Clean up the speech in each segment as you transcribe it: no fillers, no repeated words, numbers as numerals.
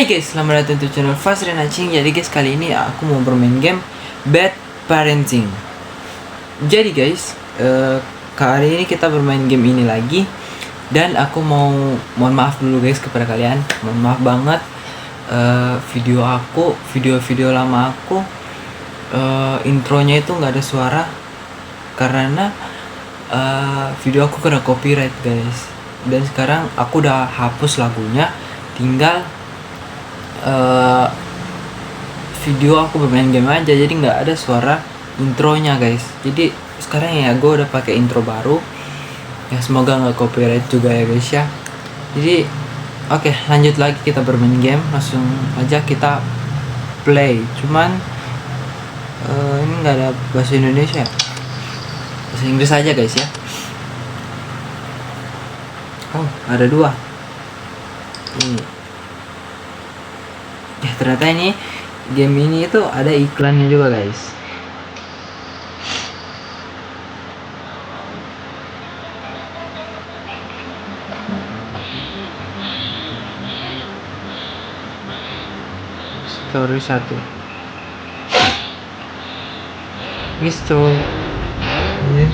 Hai guys, selamat datang di channel Fast Renacing. Jadi guys, kali ini aku mau bermain game Bad Parenting. Jadi guys, kali ini kita bermain game ini lagi. Dan aku mohon maaf dulu guys kepada kalian. Mohon maaf banget, video lama aku intronya itu nggak ada suara karena video aku kena copyright guys. Dan sekarang aku udah hapus lagunya, tinggal video aku bermain game aja, jadi nggak ada suara intronya guys. Jadi sekarang ya gue udah pakai intro baru ya, semoga nggak copyright juga ya guys ya. Jadi oke, lanjut lagi kita bermain game, langsung aja kita play. Cuman ini nggak ada bahasa Indonesia, bahasa Inggris aja guys ya. Oh, ada dua ini ya. Ternyata ini game ini itu ada iklannya juga guys. Story 1 Mistol ya.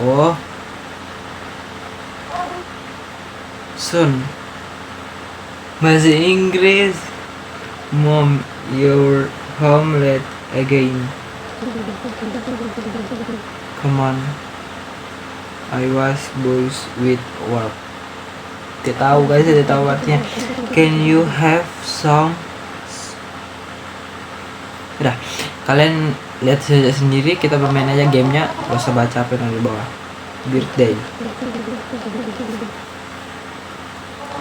Oh, Sun bahasa Inggris. Mom, you're home late again. Come on, I was busy with work. Tidak tahu guys, tidak tahu artinya. Can you have some? Udah, kalian lihat saja sendiri, kita bermain aja gamenya, gak usah baca apa yang di bawah. Birthday.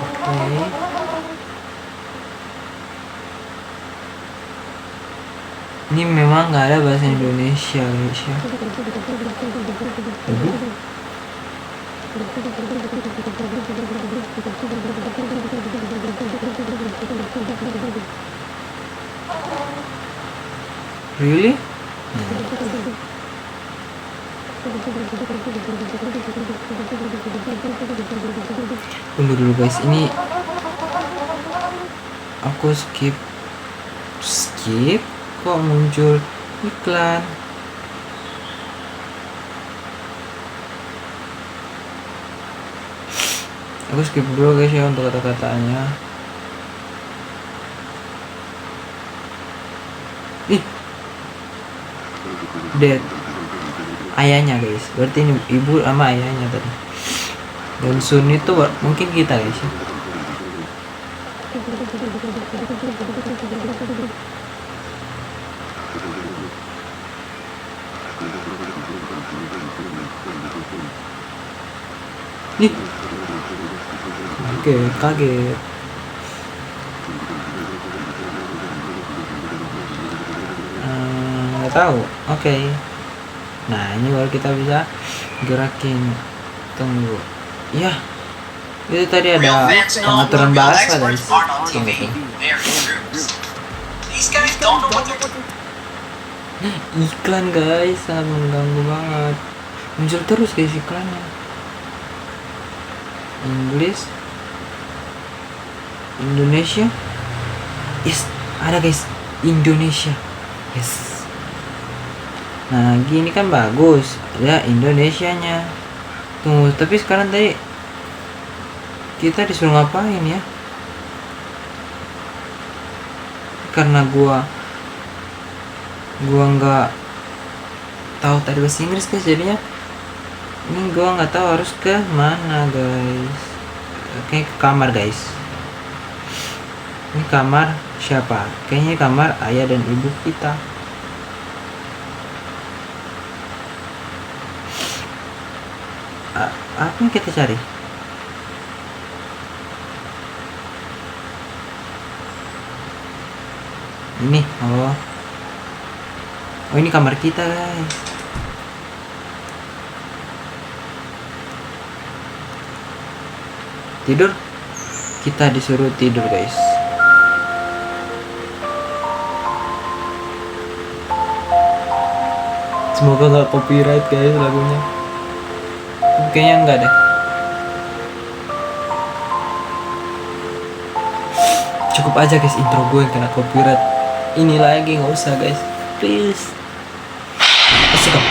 Oke. Ini memang nggak ada bahasa Indonesia guys ya. Really? Tunggu dulu guys, ini aku skip kok muncul iklan. Aku skip dulu guys ya untuk kata-katanya. Dad, ayahnya guys, berarti ini ibu sama ayahnya tadi. Dan Sun itu mungkin kita guys ya. Nih, kaget. Nggak tahu. Oke. Nah, ini baru kita bisa gerakin. Tunggu. Ya, itu tadi ada pengaturan bahasa guys. Tunggu. Iklan guys, sangat mengganggu banget. Muncul terus guys iklannya. Inggris, Indonesia. Yes, ada guys, Indonesia. Yes. Nah, gini kan bagus. Ya, Indonesianya. Tunggu, tapi sekarang tadi kita disuruh ngapain ya? Karena gua nggak tahu tadi bahasa Inggris guys, jadinya ini gua nggak tahu harus ke mana guys. Oke, ke kamar guys. Ini kamar siapa? Kayaknya kamar ayah dan ibu kita. Apa yang kita cari? Ini, oh ini kamar kita guys. Tidur, kita disuruh tidur guys. Semoga nggak copyright guys lagunya. Kayaknya enggak deh. Cukup aja guys intro gue yang kena copyright. Ini lagi nggak usah guys, please. Asik dong.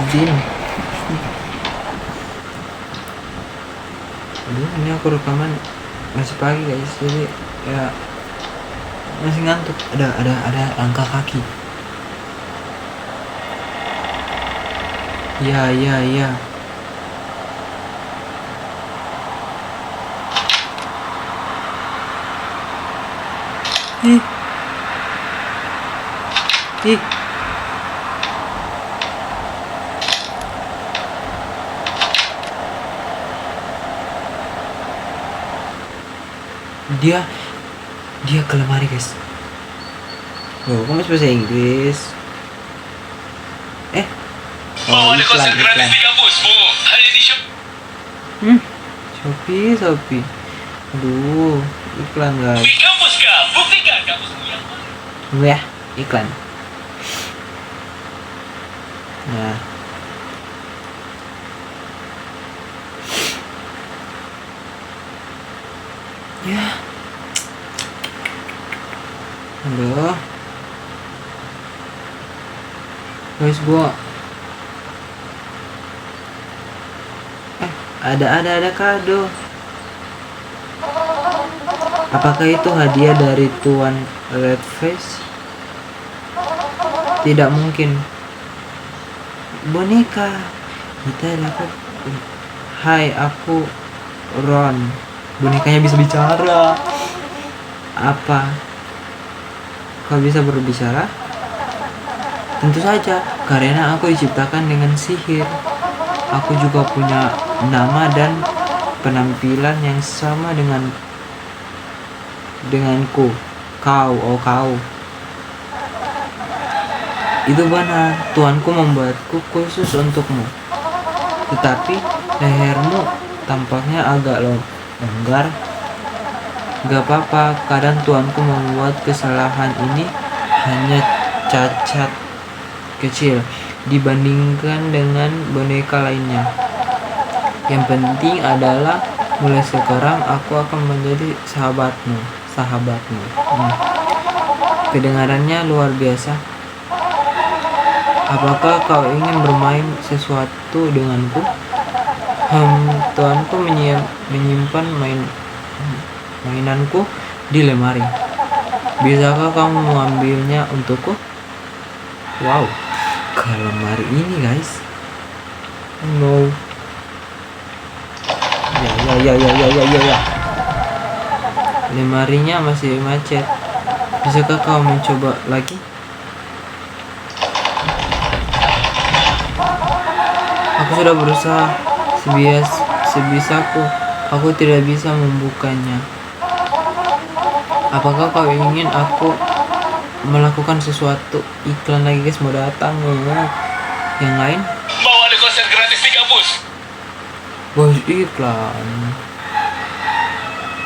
Izin. Aduh, ini aku rekaman masih pagi guys, jadi ya masih ngantuk. Ada langkah kaki. Iya. Ih. Dia ke lemari guys. Oh, kamu bahasa Inggris? Mau ada konser gratis di kampusmu. Hanya di Shopee. Aduh, iklan guys. Di kampus kah? Buktikan kampusmu yang paling. Ya, iklan. Nah. Ya. Aduh. Guys, gua ada kado. Apakah itu hadiah dari Tuan Redface? Tidak mungkin. Boneka. Kita dapat. Hai, aku Ron. Bonekanya bisa bicara. Apa? Kau bisa berbicara? Tentu saja, karena aku diciptakan dengan sihir. Aku juga punya nama dan penampilan yang sama denganku. Kau. Itu benar, tuanku membuatku khusus untukmu. Tetapi lehermu tampaknya agak longgar. Gak apa-apa, kadang tuanku membuat kesalahan ini hanya cacat kecil dibandingkan dengan boneka lainnya. Yang penting adalah mulai sekarang aku akan menjadi sahabatmu. Kedengarannya luar biasa. Apakah kau ingin bermain sesuatu denganku? Tuanku menyimpan mainanku di lemari. Bisakah kamu mengambilnya untukku? Wow, ke lemari ini guys. No. Ya. Lemarinya masih macet. Bisakah kau mencoba lagi? Aku sudah berusaha sebisaku. Aku tidak bisa membukanya. Apakah kau ingin aku melakukan sesuatu? Iklan lagi guys, mau datang ya. Yang lain? Mau ada konser gratis di kampus. Bos iklan.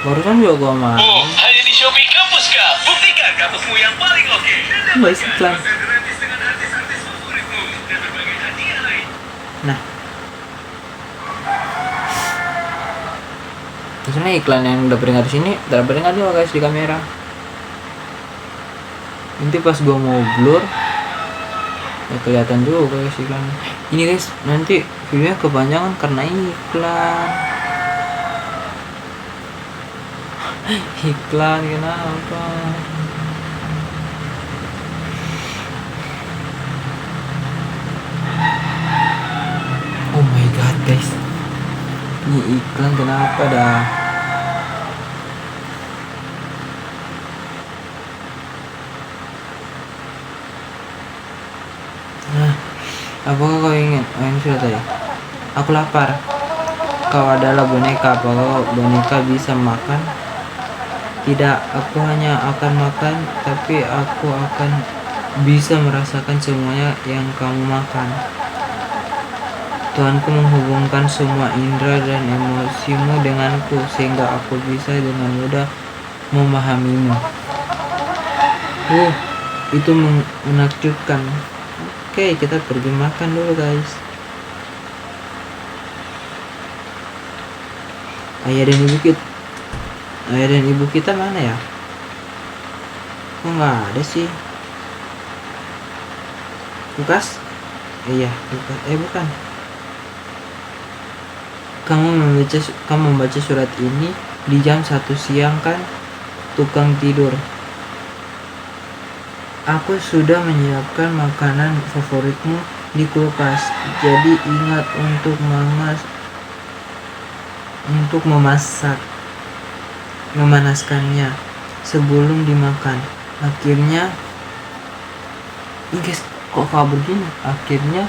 Barusan juga gua mau. Hanya di Shopee kampus kah? Buktikan kampusmu yang paling oke. Bos iklan. Konser gratis dengan artis-artis favoritmu dan berbagai hadiah lain. Nah, misalnya iklan yang udah peringat di sini, udah peringat juga guys di kamera. Nanti pas gua mau blur, ya kelihatan juga guys iklan. Ini guys, nanti videonya kepanjangan karena iklan. Iklan kenapa? Oh my god guys, ini iklan kenapa dah? Nah, apakah kau ingin? Oh ini sudah tadi. Aku lapar. Kau adalah boneka. Apakah boneka bisa makan? Tidak, aku hanya akan makan, tapi aku akan bisa merasakan semuanya yang kamu makan. Tuhanku menghubungkan semua indera dan emosimu denganku, sehingga aku bisa dengan mudah memahamimu. Itu menakjubkan. Oke, kita pergi makan dulu guys. Ayah dan ibu kita mana ya? Kok nggak ada sih? Lukas? Iya, Lukas. Bukan. Kamu membaca surat ini di jam 1 siang kan? Tukang tidur. Aku sudah menyiapkan makanan favoritmu di kulkas. Jadi ingat untuk memanaskannya sebelum dimakan. Akhirnya, guys, kok kabur gini? Akhirnya,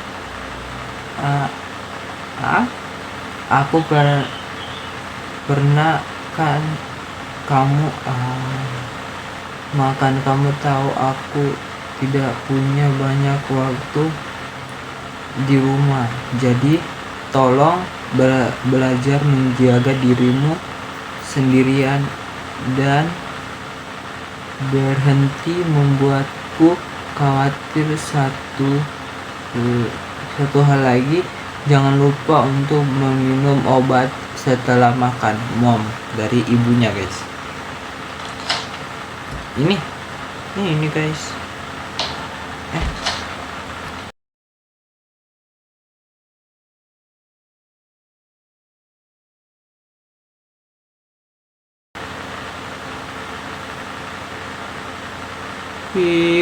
aku pernah kan kamu makan. Kamu tahu aku tidak punya banyak waktu di rumah, jadi tolong belajar menjaga dirimu sendirian dan berhenti membuatku khawatir. Satu hal lagi, jangan lupa untuk meminum obat setelah makan. Mom, dari ibunya guys. Ini guys.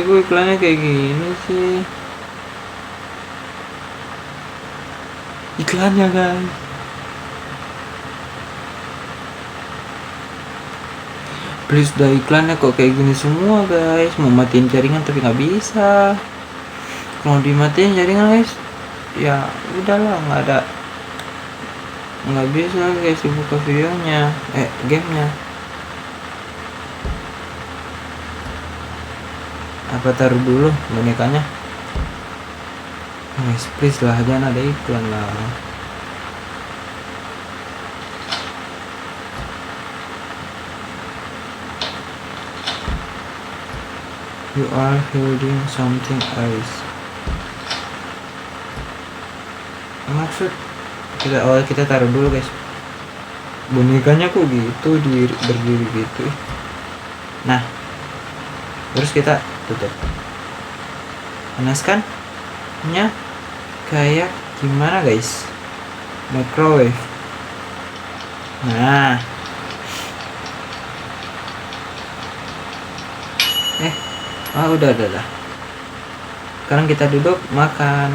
Kok iklannya kayak gini sih? Iklannya guys. Please, udah iklannya kok kayak gini semua guys. Mau matiin jaringan tapi nggak bisa. Kalau dimatiin jaringan guys, ya udahlah, nggak bisa guys dibuka videonya, gamenya. Apa taruh dulu bonekanya? Guys, please lah, jangan ada iklan lah. You are holding something else. Maksud kita taruh dulu guys. Bonekanya kok gitu berdiri gitu. Nah, terus kita tutup. Panaskan nya kayak gimana guys? Microwave. Nah, udah. Sekarang kita duduk makan.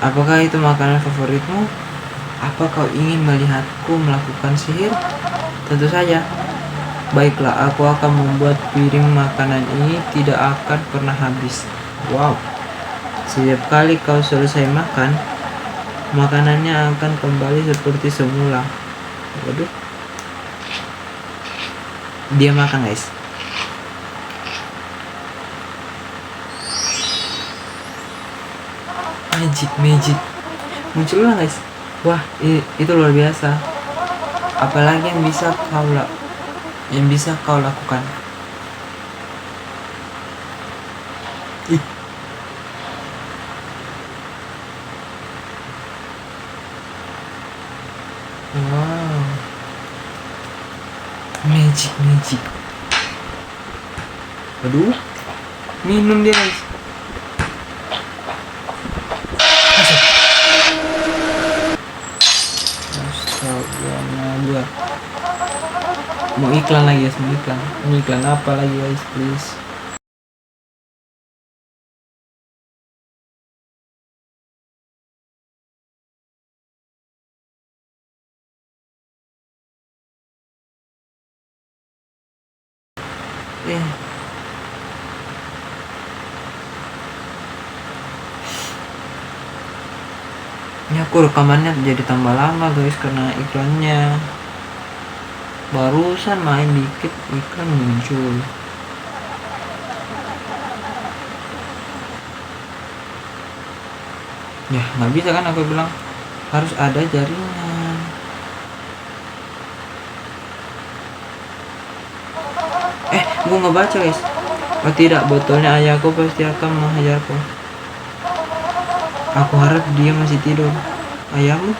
Apakah itu makanan favoritmu? Apa kau ingin melihatku melakukan sihir? Tentu saja. Baiklah, aku akan membuat piring makanan ini tidak akan pernah habis. Wow. Setiap kali kau selesai makan, makanannya akan kembali seperti semula. Waduh. Dia makan guys. Magic muncul lah guys. Wah, itu luar biasa. Apalagi yang bisa kau lakukan? Wow, magic. Aduh, minum dia guys. Astaga. Mau iklan lagi guys, Ini iklan apa lagi guys, please. Ini aku rekamannya jadi tambah lama guys karena iklannya. Barusan main dikit iklan muncul. Ya nggak bisa kan, aku bilang harus ada jaringan. Aku nggak baca guys. Oh tidak, betulnya ayahku pasti akan menghajarku. Aku harap dia masih tidur. Ayahmu?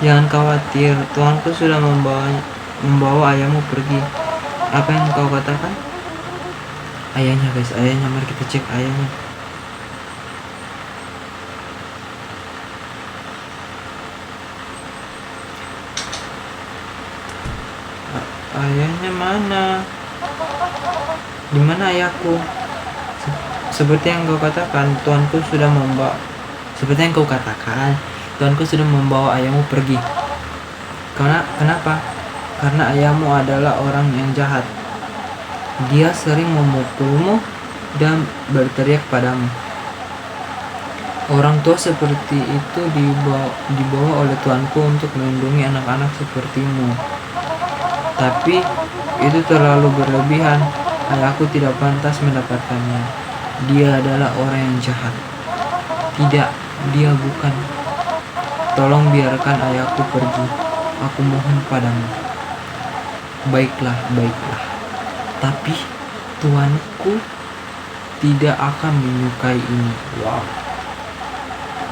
Jangan khawatir, Tuanku sudah membawa ayahmu pergi. Apa yang kau katakan? Ayahnya guys, ayahnya. Mari kita cek ayahnya. Ayahnya mana? Di mana ayahku? Seperti yang kau katakan, Tuanku sudah membawa. Seperti yang kau katakan, Tuanku sudah membawa ayahmu pergi. Kenapa? Karena ayahmu adalah orang yang jahat. Dia sering memukulmu dan berteriak padamu. Orang tua seperti itu dibawa oleh Tuanku untuk melindungi anak-anak sepertimu. Tapi itu terlalu berlebihan. Ayahku tidak pantas mendapatkannya. Dia adalah orang yang jahat. Tidak, dia bukan. Tolong biarkan ayahku pergi. Aku mohon padamu. Baiklah, baiklah. Tapi Tuanku tidak akan menyukai ini. Wow.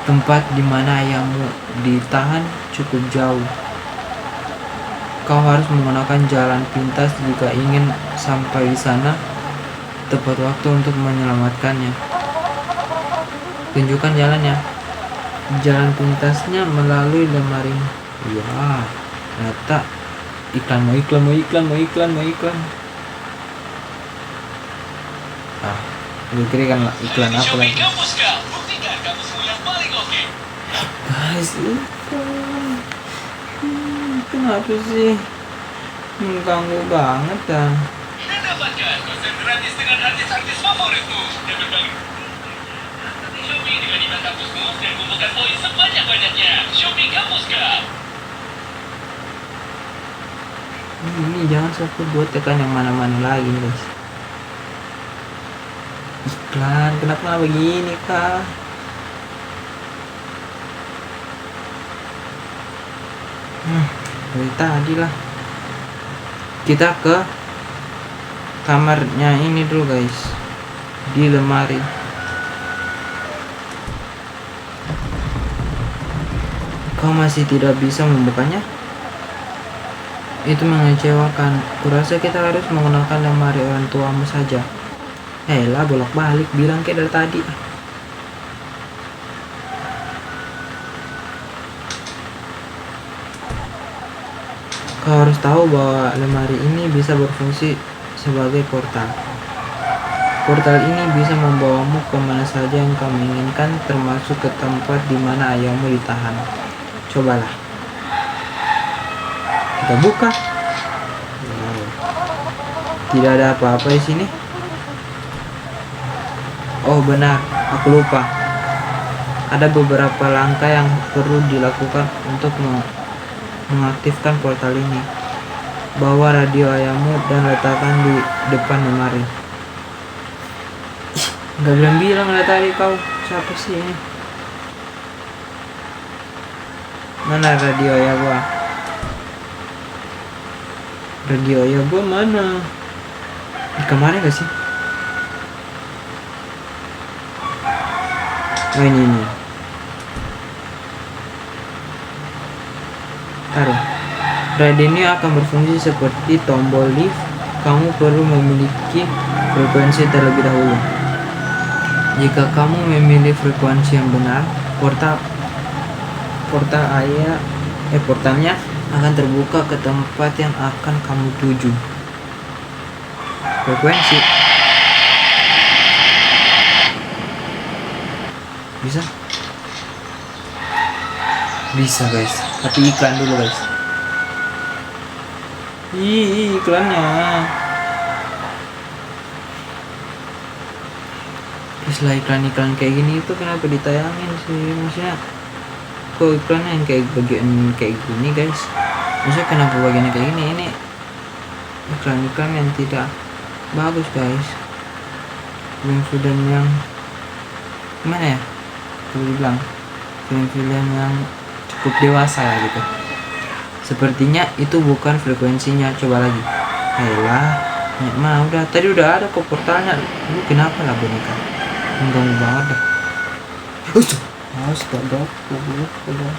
Tempat di mana ayahmu ditahan cukup jauh. Kau harus menggunakan jalan pintas jika ingin sampai di sana tepat waktu untuk menyelamatkannya. Tunjukkan jalannya. Jalan pintasnya melalui lemari. Wah, ternyata iklan. Ah, gue kira kan iklan apa Xiaomi lagi? Kampus Kak, buktikan kampusmu yang paling oke. Guys, iklan. Kenapa sih? Mengganggu banget dah. Dan dapatkan konser gratis dengan artis-artis favoritmu dan berbagai Xiaomi dengan 5 kampusmu dan kumpulkan poin sebanyak-banyaknya. Xiaomi Kampus Kak. Ini jangan sampai buat tekan yang mana-mana lagi guys. Iklan, kenapa begini kak? Dari tadi lah. Kita ke kamarnya ini dulu guys. Di lemari. Kau masih tidak bisa membukanya? Itu mengecewakan. Kurasa kita harus menggunakan lemari orang tuamu saja. Lah bolak-balik bilang kayak dari tadi. Kau harus tahu bahwa lemari ini bisa berfungsi sebagai portal. Portal ini bisa membawamu kemana saja yang kamu inginkan, termasuk ke tempat di mana ayahmu ditahan. Cobalah. Kita buka. Wow. Tidak ada apa-apa di sini. Oh benar, aku lupa. Ada beberapa langkah yang perlu dilakukan untuk mengaktifkan portal ini. Bawa radio ayahmu dan letakkan di depan lemari. Gak bilang dari tadi kau. Siapa sih ini? Mana radio ayah gua? Radio ayah gua mana? Di kamarnya gak sih? Oh ini. Taruh. Radio ini akan berfungsi seperti tombol lift. Kamu perlu memiliki frekuensi terlebih dahulu. Jika kamu memilih frekuensi yang benar, portalnya akan terbuka ke tempat yang akan kamu tuju. Frekuensi. Bisa guys, tapi iklan dulu guys. Iklannya. Terus lah iklan kayak gini itu kenapa ditayangin sih? Maksudnya kok iklannya yang kayak bagian kayak gini guys? Maksudnya kenapa bagian kayak gini? Ini iklan yang tidak bagus guys. Film-film yang gimana ya? Boleh bilang film-film yang cukup dewasa lah gitu. Sepertinya itu bukan frekuensinya. Coba lagi. Ayolah. Ya, mah udah tadi udah ada kok portalnya. Lu kenapa lah boneka? Mengganggu banget dah. Astaga, goblok, goblok.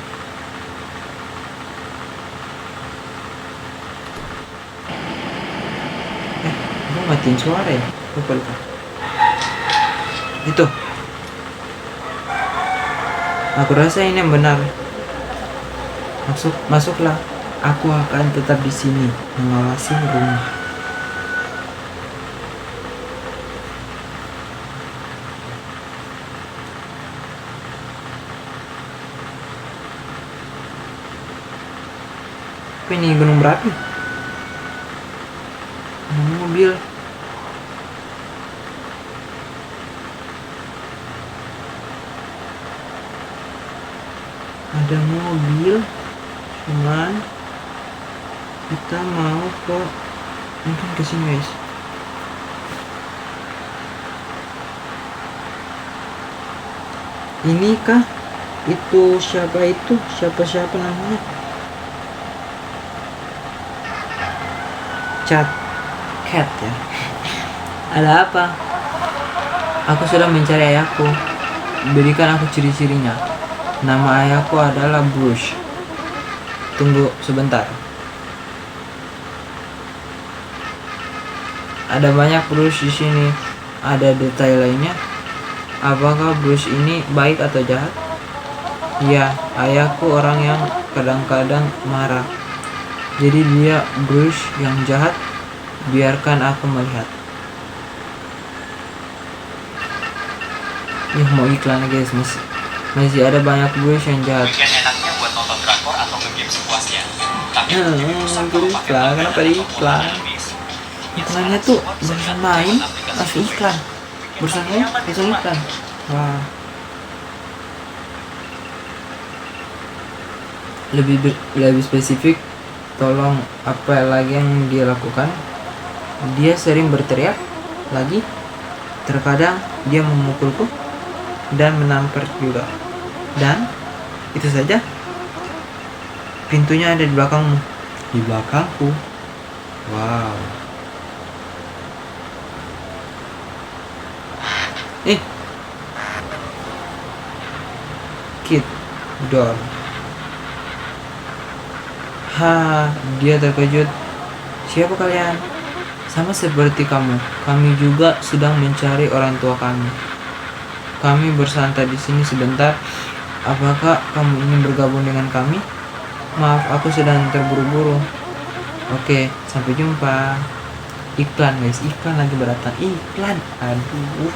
Gua matiin suara ya. Lupa. Itu. Aku rasa ini yang benar. Masuklah. Aku akan tetap di sini mengawasi rumah. Apa ini gunung berapi? Ada mobil. Ada mobil. Cuman kita mau mungkin ke sini guys. Ini kah? Itu siapa itu? Siapa namanya? Cat ya. Ada apa? Aku sudah mencari ayahku. Berikan aku ciri-cirinya. Nama ayahku adalah Bruce. Tunggu sebentar. Ada banyak Bruce di sini. Ada detail lainnya. Apakah Bruce ini baik atau jahat? Ya, ayahku orang yang kadang-kadang marah. Jadi dia Bruce yang jahat. Biarkan aku melihat. Mau iklan guys, masih ada banyak Bruce yang jahat. Weekend enaknya buat nonton drakor atau nge-game sepuasnya. Tapi iklan, kenapa di iklan? Iklannya tuh barusan main, masuk iklan. Barusan iklan. Wah. Lebih spesifik, tolong apa lagi yang dia lakukan? Dia sering berteriak lagi. Terkadang dia memukulku dan menampar juga. Dan itu saja. Pintunya ada di belakangmu. Di belakangku. Wow. Kid door. Dia terkejut. Siapa kalian? Sama seperti kamu. Kami juga sedang mencari orang tua kami. Kami bersantai di sini sebentar. Apakah kamu ingin bergabung dengan kami? Maaf, aku sedang terburu-buru. Oke, sampai jumpa. Iklan guys, iklan lagi berdatang. Iklan, aduh.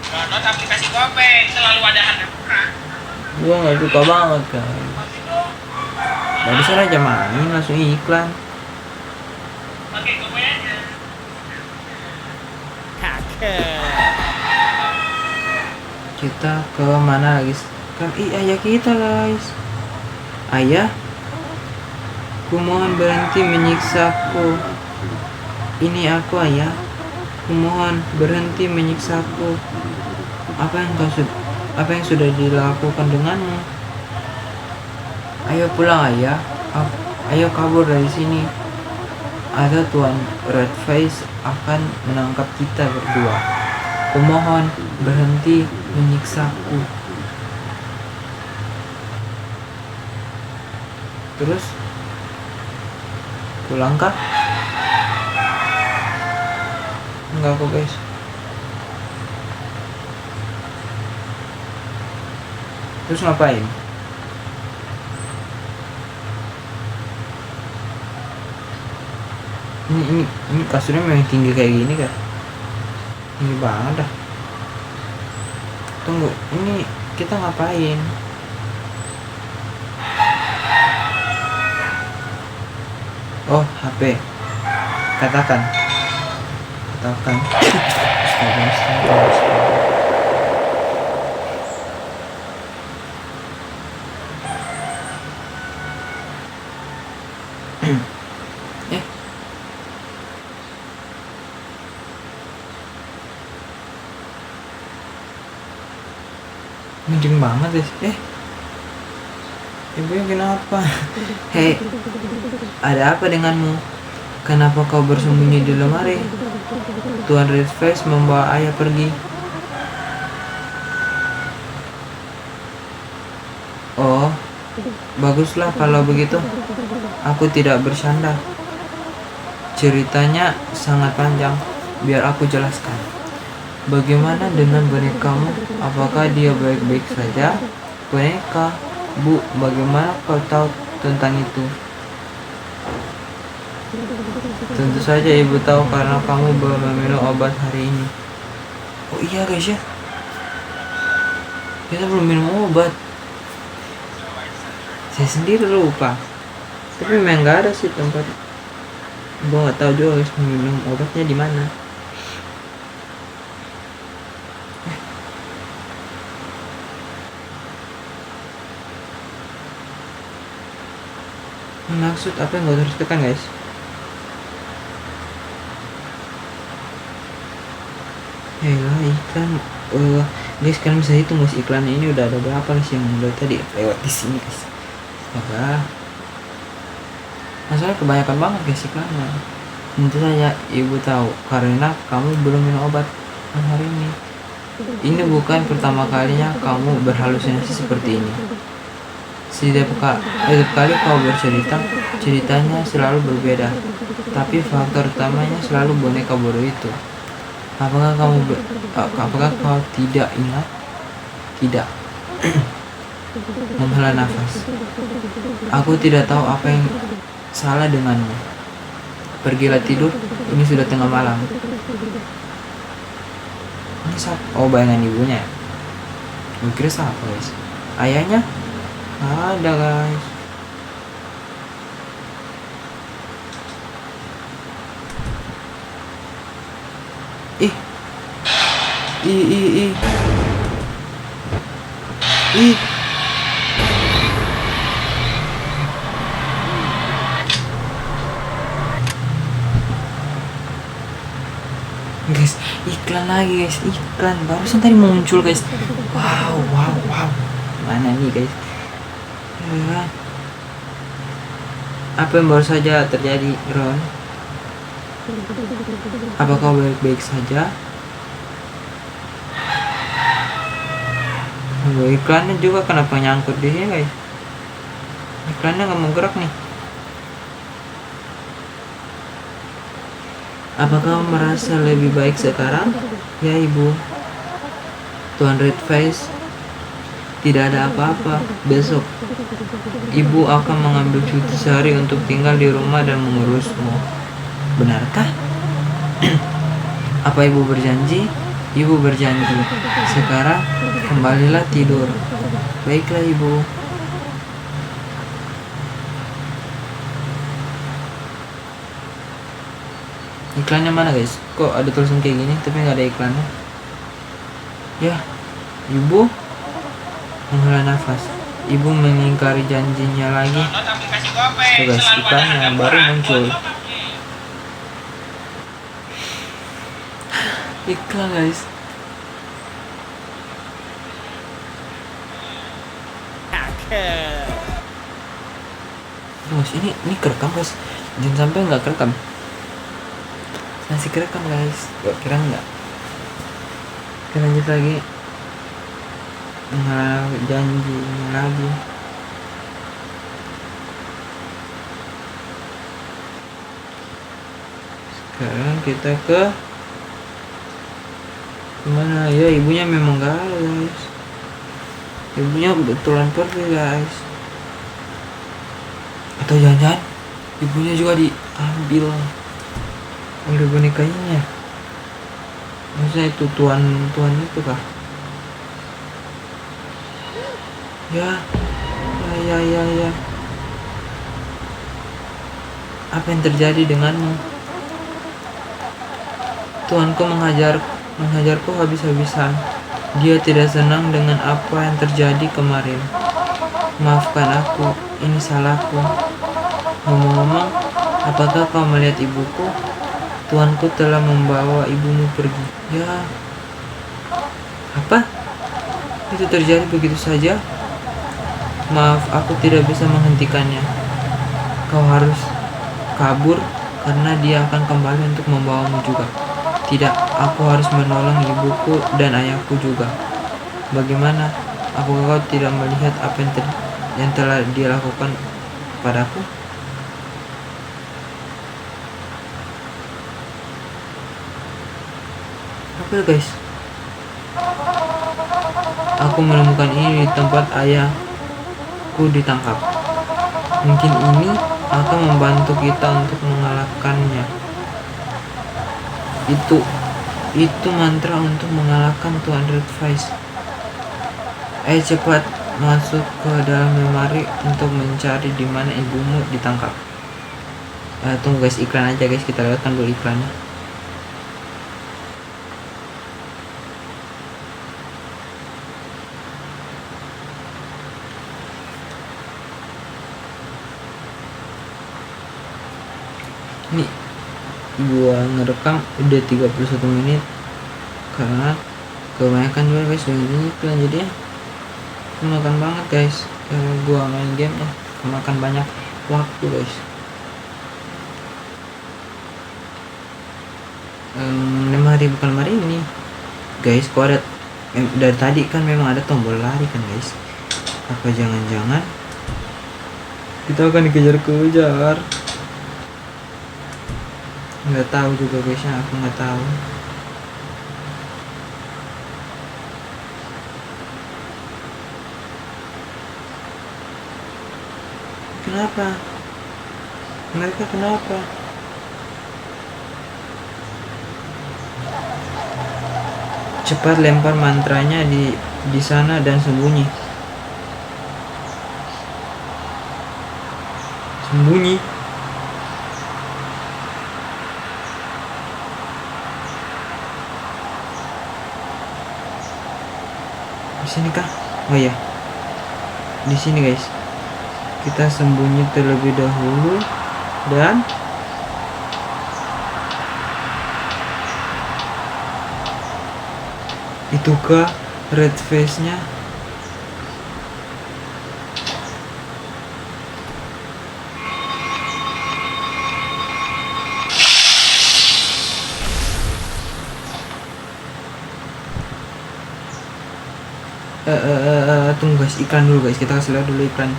Download aplikasi GoPay, selalu ada harga murah. Gua nggak suka banget guys. Barusan aja main langsung iklan. Pakai GoPay aja. Kita ke mana lagi? Kan ayah kita guys. Ayah, kumohon berhenti menyiksaku. Ini aku ayah. Kumohon berhenti menyiksaku. Apa yang sudah dilakukan denganmu? Ayo pulang ayah. Ayo kabur dari sini. Atau Tuan Redface akan menangkap kita berdua. Kumohon berhenti menyiksaku. Terus pulangkah? Enggak kok guys. Terus ngapain? Ini kasurnya memang tinggi kayak gini kan? Ini banget dah. Tunggu, ini kita ngapain? Oh, HP. Katakan. Astaga. Mending banget deh. Ibu kenapa? Hei, ada apa denganmu? Kenapa kau bersembunyi di lemari? Tuan Redface membawa ayah pergi. Oh, baguslah kalau begitu. Aku tidak bersandar. Ceritanya sangat panjang. Biar aku jelaskan. Bagaimana dengan bonekamu? Apakah dia baik-baik saja? Boneka, Bu, bagaimana kau tahu tentang itu? Tentu saja ibu tahu karena kamu belum meminum obat hari ini. Oh iya guys ya, kita belum minum obat. Saya sendiri lupa. Tapi memang nggak ada sih tempat. Gue nggak tahu juga guys minum obatnya di mana. Maksud apa yang gue terus tekan guys? Yalah iklan. Guys kalian bisa hitung guys iklannya ini udah ada berapa sih yang udah tadi lewat di sini guys. Astaga. Masalah kebanyakan banget guys iklannya. Tentu saja ibu tahu karena kamu belum minum obat hari ini. Ini bukan pertama kalinya kamu berhalusinasi seperti ini. Setiap kali kau bercerita, ceritanya selalu berbeda. Tapi faktor utamanya selalu boneka bodoh itu. Apakah kau tidak ingat? Tidak. Menghela nafas. Aku tidak tahu apa yang salah denganmu. Pergilah tidur, ini sudah tengah malam. Ini siapa? Oh, bayangan ibunya. Gue kira siapa guys? Ayahnya? Ada guys. Ih. Guys, iklan lagi guys, iklan barusan tadi muncul guys. Wow. Mana nih guys? Apa yang baru saja terjadi, Ron? Apakah baik-baik saja? Iklannya juga kenapa nyangkut di sini guys? Iklannya nggak mau gerak nih. Apakah merasa lebih baik sekarang? Ya ibu. Tuan Redface, tidak ada apa-apa. Besok ibu akan mengambil cuti sehari untuk tinggal di rumah dan mengurusmu. Benarkah? Apa ibu berjanji? Ibu berjanji. Sekarang kembalilah tidur. Baiklah ibu. Iklannya mana guys? Kok ada tulisan kayak gini tapi nggak ada iklannya? Ya, ibu menghela nafas. Ibu mengingkari janjinya lagi. Tuh guys, iklannya baru muncul. Iklan guys. Guys, ini kerekam guys. Jangan sampai nggak kerekam. Masih kerekam guys. Kok kira nggak? Kita lanjut lagi. Janjinya lagi. Sekarang kita ke mana ya? Ibunya memang gak ada guys. Ibunya betulan pergi guys. Atau jangan-jangan ibunya juga diambil oleh bonekanya. Maksudnya itu tuan itu kah? Ya. Apa yang terjadi denganmu? Tuanku menghajarku habis-habisan. Dia tidak senang dengan apa yang terjadi kemarin. Maafkan aku, ini salahku. Ngomong-ngomong, apakah kau melihat ibuku? Tuanku telah membawa ibumu pergi. Ya. Apa? Itu terjadi begitu saja? Maaf, aku tidak bisa menghentikannya. Kau harus kabur karena dia akan kembali untuk membawamu juga. Tidak, aku harus menolong ibuku dan ayahku juga. Bagaimana? Apakah kau tidak melihat apa yang telah dia lakukan padaku? Apa itu, guys? Aku menemukan ini di tempat ayahku ditangkap. Mungkin ini akan membantu kita untuk mengalahkannya. Itu mantra untuk mengalahkan Tuan Red Face. Ayo cepat masuk ke dalam lemari untuk mencari di mana ibumu ditangkap. Tunggu guys, iklan aja guys, kita lewatkan dulu iklannya. Ini gua ngerekam udah 31 menit karena kebanyakan juga guys dengan ini iklan, jadi ya kemakan banget guys. Gua main game ya kemakan banyak waktu guys. Bukan lemari ini guys, kok ada dari tadi kan memang ada tombol lari kan guys. Apa jangan-jangan kita akan dikejar-kejar? Nggak tahu juga guys ya, aku nggak tahu. Kenapa? Mereka kenapa? Cepat lempar mantranya di sana dan sembunyi. Sembunyi. Di sini kah? Oh ya. Di sini guys. Kita sembunyi terlebih dahulu dan itukah red face-nya? Tunggu guys, iklan dulu guys, kita kasih lihat dulu iklan.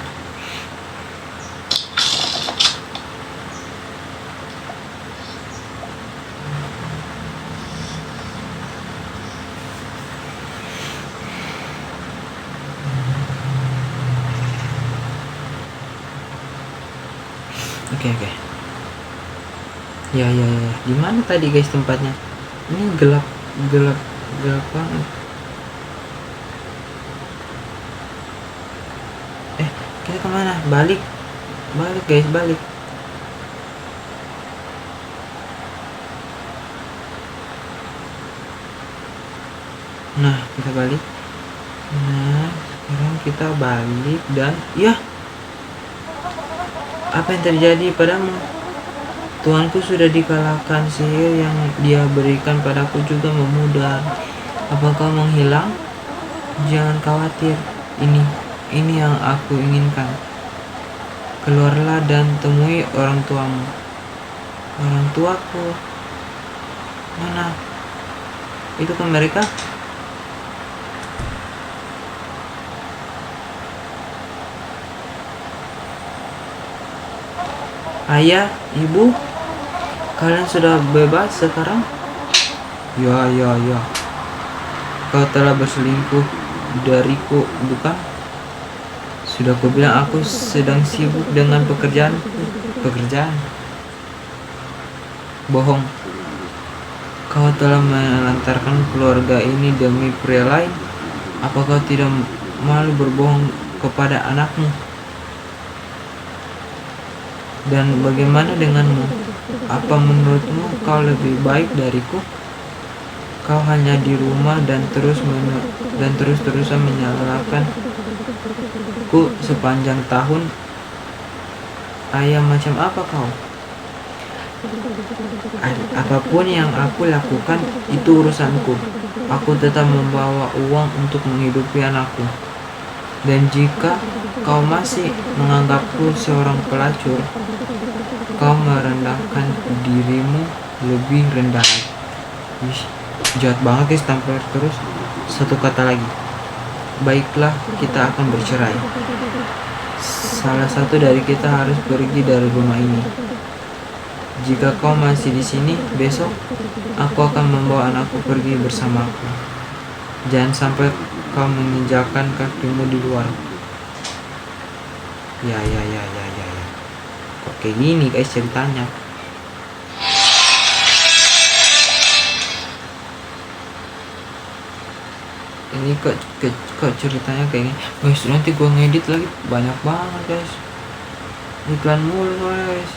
Oke. Ya. Di mana tadi guys tempatnya? Ini gelap banget. Kita kemana? Balik guys, balik. Nah, kita balik. Nah, sekarang kita balik dan ya, apa yang terjadi padamu? Tuanku sudah dikalahkan, sihir yang dia berikan padaku juga memudar. Apakah menghilang? Jangan khawatir, ini yang aku inginkan. Keluarlah dan temui orang tuamu. Orang tuaku? Mana? Itu kan mereka? Ayah, ibu, kalian sudah bebas sekarang? Ya. Kau telah berselingkuh dariku, bukan? Sudah aku bilang aku sedang sibuk dengan pekerjaan. Bohong. Kau telah melantarkan keluarga ini demi pria lain. Apa kau tidak malu berbohong kepada anakmu? Dan bagaimana denganmu? Apa menurutmu kau lebih baik dariku? Kau hanya di rumah dan terus-terusan menyalahkan ku sepanjang tahun. Ayah macam apa kau? Apapun yang aku lakukan itu urusanku. Aku tetap membawa uang untuk menghidupi anakku. Dan jika kau masih menganggapku seorang pelacur, kau merendahkan dirimu lebih rendah lagi. Ih, jahat banget guys, tampil terus. Satu kata lagi. Baiklah, kita akan bercerai. Salah satu dari kita harus pergi dari rumah ini. Jika kau masih di sini, besok aku akan membawa anakku pergi bersamaku. Jangan sampai kau menginjakan kakimu di luar. Ya. Kok kayak gini guys ceritanya? Ini kok ceritanya kayak gini? Guys, nanti gua ngedit lagi banyak banget guys. Iklan mulu guys.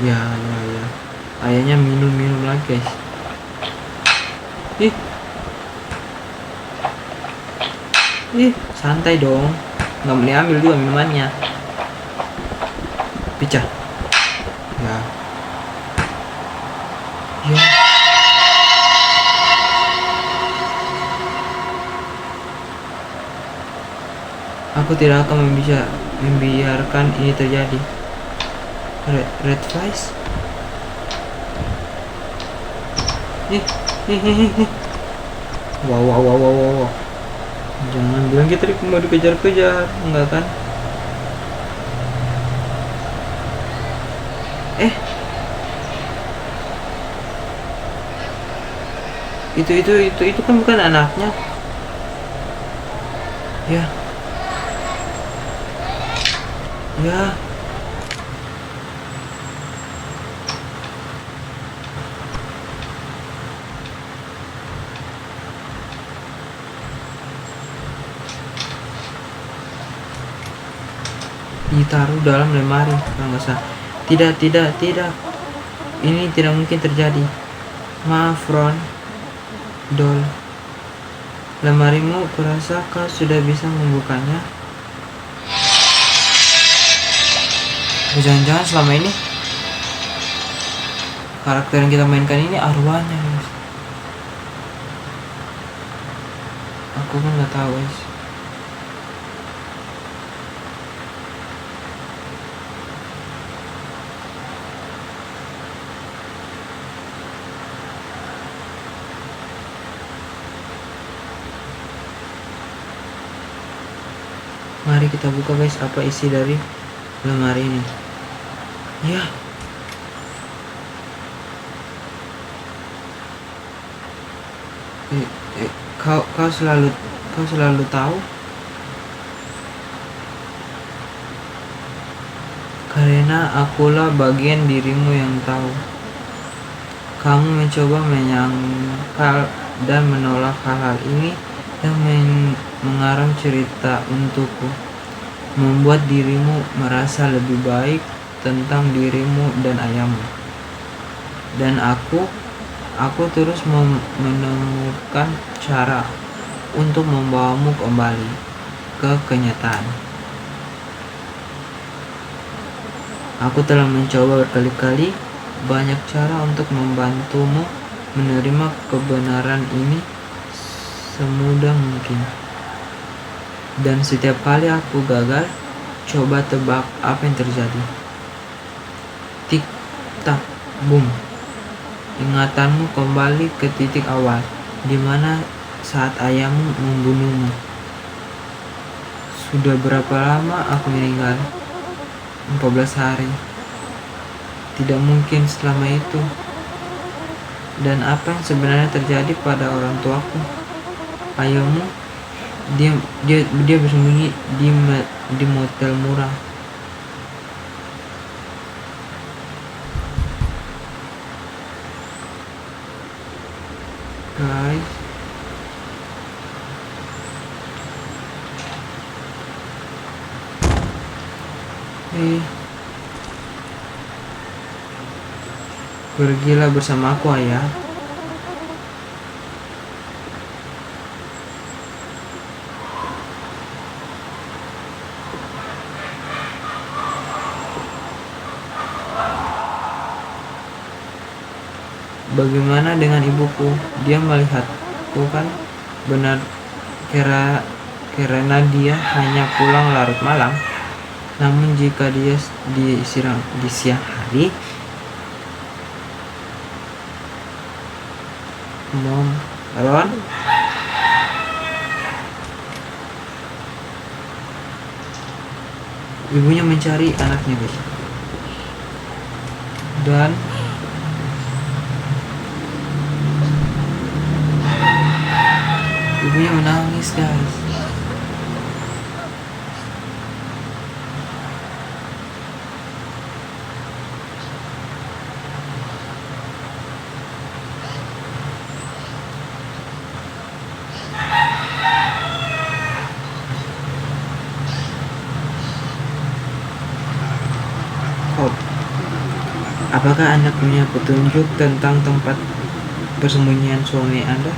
Ya. Ayahnya minum lagi guys. Santai dong. Nggak boleh ambil juga minumannya. Pecah. Ya. Aku tidak akan membiarkan ini terjadi. Red flies. Wow. Jangan bilang kita mau dikejar-kejar, enggak kan? Itu kan bukan anaknya. Ya. Ditaruh dalam lemari kalau nggak salah. Tidak. Ini tidak mungkin terjadi. Maaf Ron. Doll. Lemarimu, kurasa kau sudah bisa membukanya. Jangan-jangan selama ini karakter yang kita mainkan ini arwahnya guys. Aku kan nggak tahu guys. Mari kita buka guys, apa isi dari lemari ini. Ya. Kau selalu tahu. Karena akulah bagian dirimu yang tahu. Kamu mencoba menyangkal dan menolak hal-hal ini yang mengarang cerita untukku, membuat dirimu merasa lebih baik tentang dirimu dan ayahmu. Dan aku terus menemukan cara untuk membawamu kembali ke kenyataan. Aku telah mencoba berkali-kali banyak cara untuk membantumu menerima kebenaran ini semudah mungkin. Dan setiap kali aku gagal, coba tebak apa yang terjadi. Tik tak boom. Ingatanmu kembali ke titik awal, di mana saat ayahmu membunuhmu. Sudah berapa lama aku meninggal? 14 hari. Tidak mungkin selama itu. Dan apa yang sebenarnya terjadi pada orang tuaku? Ayahmu, dia bersembunyi di motel murah. Guys, pergilah bersama aku ayah. Bagaimana dengan ibuku? Dia melihatku kan benar karena dia hanya pulang larut malam. Namun jika dia di siang hari, Mom, Ron, ibunya mencari anaknya guys, dan ibunya menangis guys. Oh, apakah Anda punya petunjuk tentang tempat persembunyian suami Anda?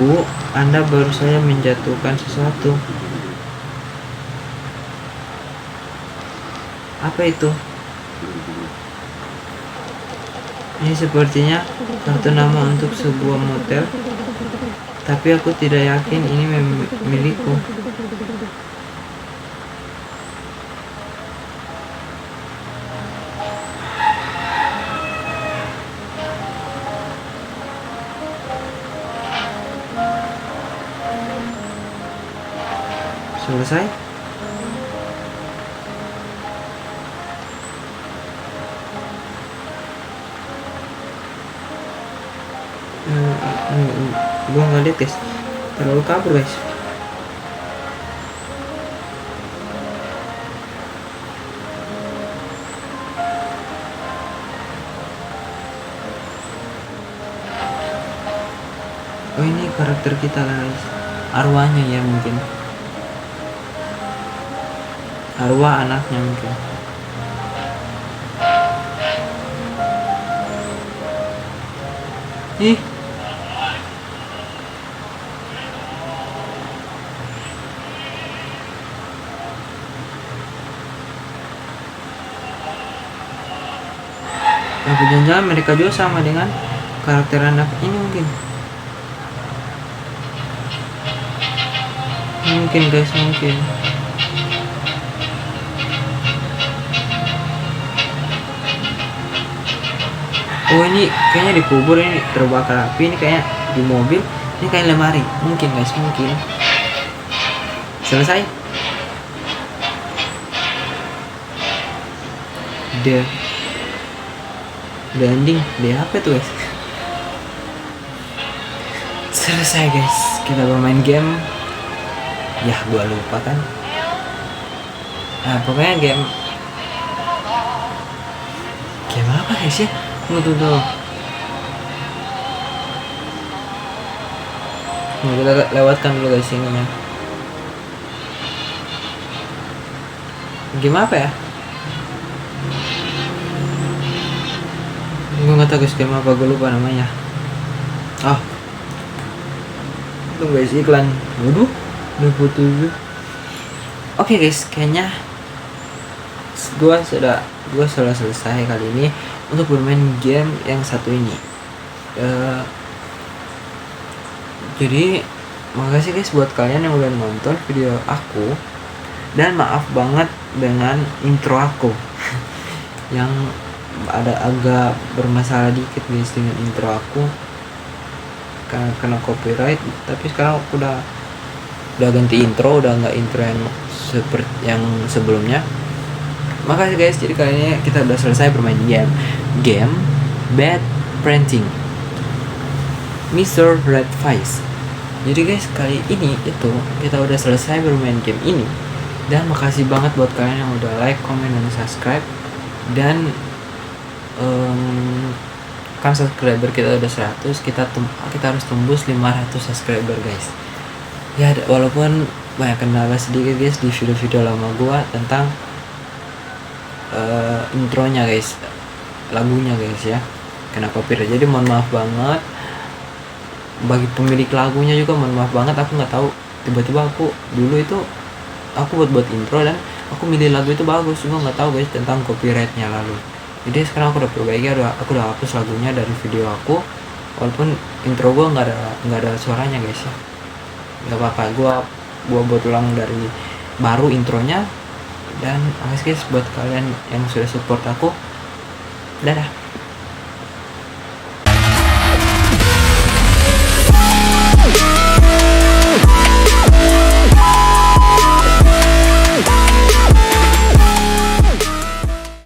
Bu, Anda baru saja menjatuhkan sesuatu. Apa itu? Ini sepertinya kartu nama untuk sebuah motel, tapi aku tidak yakin ini milikku. Selesai? Gua nggak lihat guys, terlalu kabur guys. Oh ini karakter kita guys, arwahnya ya mungkin, arwah anaknya mungkin. Ih, apa jangan-jangan mereka juga sama dengan karakter anak ini mungkin. Mungkin guys, mungkin. Oh ini kayaknya dikubur, ini terbakar api, ini kayak di mobil, ini kayak lemari. Mungkin guys, mungkin. Selesai. The ending, dia apa tuh guys? Selesai guys, kita bermain game. Ya gua lupa kan. Nah pokoknya game apa guys ya? Tunggu. Nah, kita lewatkan dulu guys ininya. Game apa ya? Gue nggak tahu guys game apa, gue lupa namanya. Oh, tunggu guys iklan. Waduh, 27. Oke guys, kayaknya gue sudah selesai kali ini untuk bermain game yang satu ini. Jadi makasih guys buat kalian yang udah nonton video aku, dan maaf banget dengan intro aku yang ada agak bermasalah dikit guys dengan intro aku karena kena copyright. Tapi sekarang aku udah ganti intro, udah nggak intro yang seperti yang sebelumnya. Makasih guys, jadi kali ini kita udah selesai bermain game Bad Parenting Mr. Red Face. Jadi guys, kali ini itu kita udah selesai bermain game ini, dan makasih banget buat kalian yang udah like, comment, dan subscribe. Dan kan subscriber kita udah 100, kita harus tembus 500 subscriber guys. Ya walaupun banyak kendala sedikit guys di video-video lama gua tentang intronya guys, lagunya guys ya, kena copyright. Jadi mohon maaf banget. Bagi pemilik lagunya juga mohon maaf banget, aku nggak tahu tiba-tiba aku dulu itu aku buat intro dan aku milih lagu itu bagus, cuma nggak tahu guys tentang copyrightnya lalu. Jadi sekarang aku udah perbaiki, aku udah hapus lagunya dari video aku, walaupun intro gue nggak ada suaranya guys ya. Nggak apa-apa, gue buat ulang dari baru intronya. Dan guys buat kalian yang sudah support aku, dadah.